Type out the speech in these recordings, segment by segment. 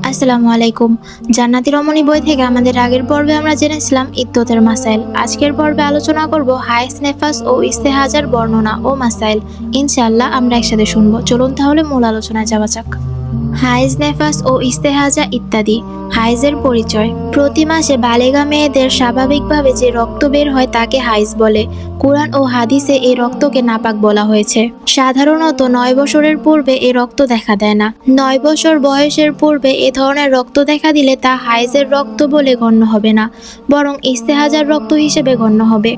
আসসালামু আলাইকুম। জান্নাতি রমণী বই থেকে আমাদের আগের পর্বে আমরা জেনেছিলাম ইদ্দতের মাসাইল। আজকের পর্বে আলোচনা করব হায়েস, নেফাস ও ইস্তেহাজার বর্ণনা ও মাসাইল। ইনশাআল্লাহ আমরা একসাথে শুনবো। চলুন তাহলে মূল আলোচনায় যাওয়া যাক। হায়েজ, নেফাস ও ইস্তেহাজা ইত্যাদি। হায়েজের পরিচয়। প্রতি মাসে বালেগা মেয়েদের স্বাভাবিকভাবে যে রক্ত বের হয় তাকে হায়েজ বলে। কুরআন ও হাদিসে এই রক্তকে নাপাক বলা হয়েছে। সাধারণত 9 বছরের পূর্বে এই রক্ত দেখা দেয় না। 9 বছর বয়সের পূর্বে এ ধরনের রক্ত দেখা দিলে তা হায়েজের রক্ত বলে গণ্য হবে না, বরং ইস্তেহাজার রক্ত হিসেবে গণ্য হবে।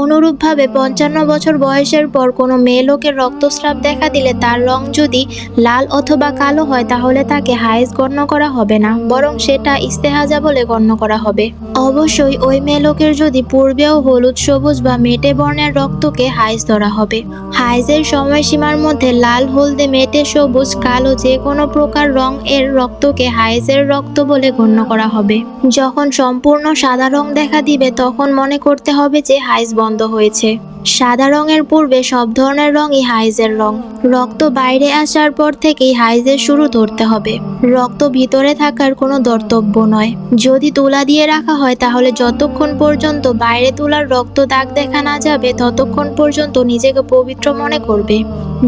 অনুরূপভাবে 55 বছর বয়সের পর কোনো মেয়ে লোকের রক্তস্রাব দেখা দিলে তার রং যদি লাল অথবা কালো হয় তাহলে তাকে হায়েজ গণ্য করা হবে না, বরং সেটা ইস্তেহাজা বলে গণ্য করা হবে। অবশ্যই ওই মেয়ে লোকের যদি পূর্বেও হলুদ, সবুজ বা মেটে বর্ণের রক্তকে হায়েজ ধরা হবে। হায়েজের সময়সীমার মধ্যে লাল, হলদে, মেটে, সবুজ, কালো যে কোনো প্রকার রং এর রক্তকে হায়েজের রক্ত বলে গণ্য করা হবে। যখন সম্পূর্ণ সাদা রং দেখা দিবে তখন মনে করতে হবে যে হায়েজ বন্ধ হয়েছে। সাদা রঙের পূর্বে সব ধরনের রঙই হায়েজের রং। রক্ত বাইরে আসার পর থেকেই হায়েজের শুরু ধরতে হবে। রক্ত ভিতরে থাকার কোনো ধর্তব্য নয়। যদি তুলা দিয়ে রাখা হয় তাহলে যতক্ষণ পর্যন্ত বাইরে তুলার রক্ত দাগ দেখা না যাবে ততক্ষণ পর্যন্ত নিজেকে পবিত্র মনে করবে।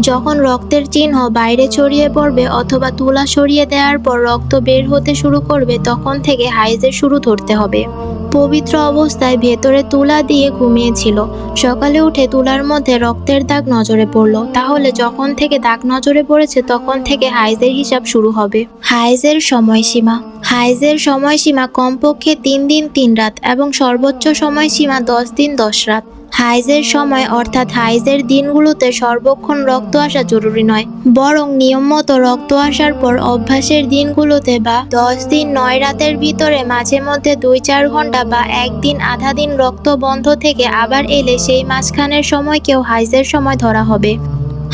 যখন রক্তের চিহ্ন বাইরে ছড়িয়ে পড়বে অথবা তুলা সরিয়ে দেওয়ার পর রক্ত বের হতে শুরু করবে তখন থেকে হায়েজের শুরু ধরতে হবে। পবিত্র অবস্থায় ভেতরে তুলা দিয়ে ঘুমিয়েছিল, সকালে উঠে তুলার মধ্যে রক্তের দাগ নজরে পড়ল, তাহলে যখন থেকে দাগ নজরে পড়েছে তখন থেকে হায়েজের হিসাব শুরু হবে। হায়েজের সময়সীমা। হায়েজের সময়সীমা কমপক্ষে 3 দিন 3 রাত এবং সর্বোচ্চ সময়সীমা 10 দিন 10 রাত। হায়েজের সময় অর্থাৎ হায়েজের দিনগুলোতে সর্বক্ষণ রক্ত আসা জরুরি নয়, বরং নিয়ম মতো রক্ত আসার পর অভ্যাসের দিনগুলোতে বা 10 দিন 9 রাতের ভিতরে মাঝে মধ্যে 2-4 ঘন্টা বা একদিন আধা দিন রক্ত বন্ধ থেকে আবার এলে সেই মাঝখানের সময়কেও হায়েজের সময় ধরা হবে।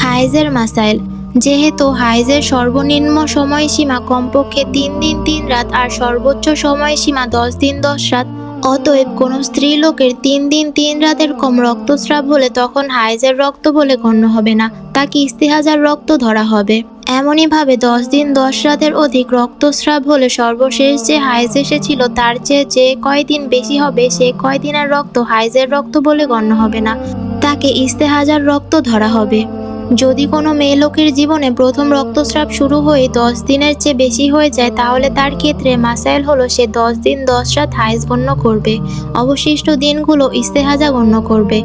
হায়েজের মাসাইল। যেহেতু হায়েজের সর্বনিম্ন সময়সীমা কমপক্ষে 3 দিন 3 রাত আর সর্বোচ্চ সময়সীমা 10 দিন 10 রাত, অতএব কোনো স্ত্রী লোকের 3 দিন 3 রাতের কম রক্তস্রাব হলে তখন হায়েজের রক্ত বলে গণ্য হবে না, তাকে ইস্তেহাজার রক্ত ধরা হবে। এমনইভাবে 10 দিন 10 রাতের অধিক রক্তস্রাব হলে সর্বশেষ যে হায়েজ এসেছিল তার চেয়ে যে কয়দিন বেশি হবে সে কয়দিনের রক্ত হায়েজের রক্ত বলে গণ্য হবে না, তাকে ইস্তেহাজার রক্ত ধরা হবে। যদি কোনো মেয়ে লোকের জীবনে প্রথম রক্তস্রাব শুরু হয়ে 10 দিনের চেয়ে বেশি হয়ে যায় তাহলে তার ক্ষেত্রে মাসাইল হলো সে 10 দিন 10 রাত হায়েজ গণ্য করবে, অবশিষ্ট দিনগুলো ইস্তেহাজা গণ্য করবে।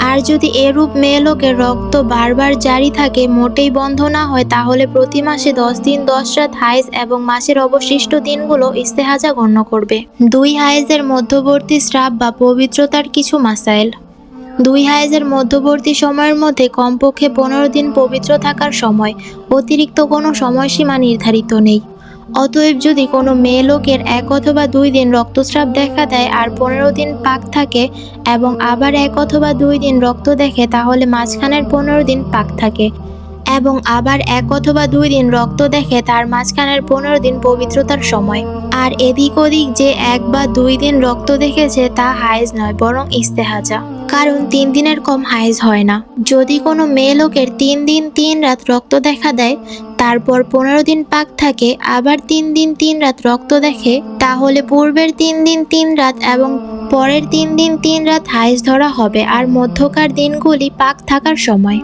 আর যদি এরূপ মেয়ে লোকের রক্ত বারবার জারি থাকে, মোটেই বন্ধ না হয়, তাহলে প্রতি মাসে 10 দিন 10 রাত হায়েজ এবং মাসের অবশিষ্ট দিনগুলো ইস্তেহাজা গণ্য করবে। 2 হায়েজের মধ্যবর্তী স্রাব বা পবিত্রতার কিছু মাসাইল। 2 হায়েজের মধ্যবর্তী সময়ের মধ্যে কমপক্ষে 15 দিন পবিত্র থাকার সময়, অতিরিক্ত কোনো সময়সীমা নির্ধারিত নেই। অতএব যদি কোনো মেয়ে লোকের 1 অথবা 2 দিন রক্তস্রাব দেখা দেয় আর 15 দিন পাক থাকে এবং আবার 1 অথবা 2 দিন রক্ত দেখে তাহলে মাঝখানের 15 দিন পাক থাকে, এবং আবার 1 অথবা 2 দিন রক্ত দেখে তার মাঝখানের 15 দিন পবিত্রতার সময়। আর এদিক ওদিক যে 1 বা 2 দিন রক্ত দেখেছে তা হায়েজ নয়, বরং ইস্তেহাজা, কারণ 3 দিনের কম হায়েজ হয় না। যদি কোনো মেয়ে লোকের 3 দিন 3 রাত রক্ত দেখা দেয়, তারপর 15 দিন পাক থাকে, আবার 3 দিন 3 রাত রক্ত দেখে, তাহলে পূর্বের 3 দিন 3 রাত এবং পরের 3 দিন 3 রাত হায়েজ ধরা হবে আর মধ্যকার দিনগুলি পাক থাকার সময়।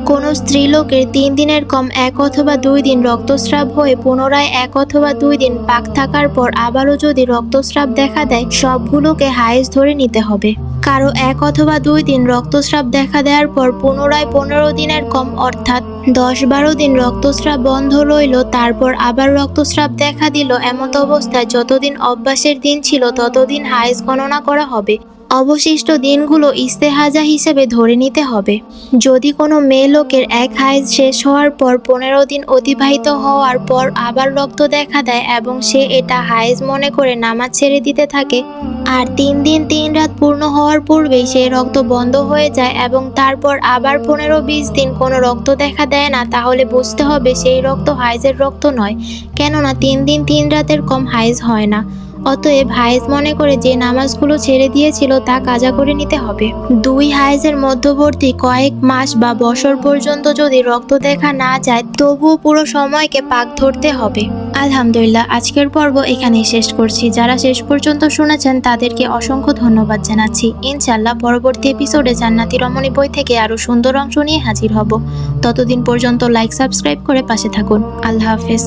কোনো স্ত্রীলোকের 3 দিনের কম 1 অথবা 2 দিন রক্তস্রাব হয়ে পুনরায় 1 অথবা 2 দিন পাক থাকার পর আবারও যদি রক্তস্রাব দেখা দেয় সবগুলোকে হায়েজ ধরে নিতে হবে। কারো 1 অথবা 2 দিন রক্তস্রাব দেখা দেওয়ার পর পুনরায় 15 দিনের কম অর্থাৎ 10-12 দিন রক্তস্রাব বন্ধ রইল, তারপর আবার রক্তস্রাব দেখা দিল, এমত অবস্থায় যতদিন অভ্যাসের দিন ছিল ততদিন হায়েজ গণনা করা হবে, অবশিষ্ট দিনগুলো ইস্তেহাজা হিসেবে ধরে নিতে হবে। যদি কোনো মেয়ে লোকের 1 হায়েজ শেষ হওয়ার পর 15 দিন অতিবাহিত হওয়ার পর আবার রক্ত দেখা দেয় এবং সে এটা হায়েজ মনে করে নামাজ ছেড়ে দিতে থাকে আর 3 দিন 3 রাত পূর্ণ হওয়ার পূর্বেই সেই রক্ত বন্ধ হয়ে যায় এবং তারপর আবার 15-20 দিন কোনো রক্ত দেখা দেয় না, তাহলে বুঝতে হবে সেই রক্ত হায়েজের রক্ত নয়, কেননা 3 দিন 3 রাতের কম হায়েজ হয় না। অতএব হায়েজ মনে করে যে নামাজগুলো ছেড়ে দিয়েছিল তা কাজা করে নিতে হবে। 2 হায়েজের মধ্যবর্তী কয়েক মাস বা বছর পর্যন্ত যদি রক্ত দেখা না যায় তবুও পুরো সময়কে পাক ধরতে হবে। আলহামদুলিল্লাহ, আজকের পর্ব এখানেই শেষ করছি। যারা শেষ পর্যন্ত শুনেছেন তাদেরকে অসংখ্য ধন্যবাদ জানাচ্ছি। ইনশাআল্লাহ পরবর্তী এপিসোডে জান্নাতি রমণী বই থেকে আরো সুন্দর অংশ নিয়ে হাজির হব। ততদিন পর্যন্ত লাইক সাবস্ক্রাইব করে পাশে থাকুন। আল্লাহ হাফেজ।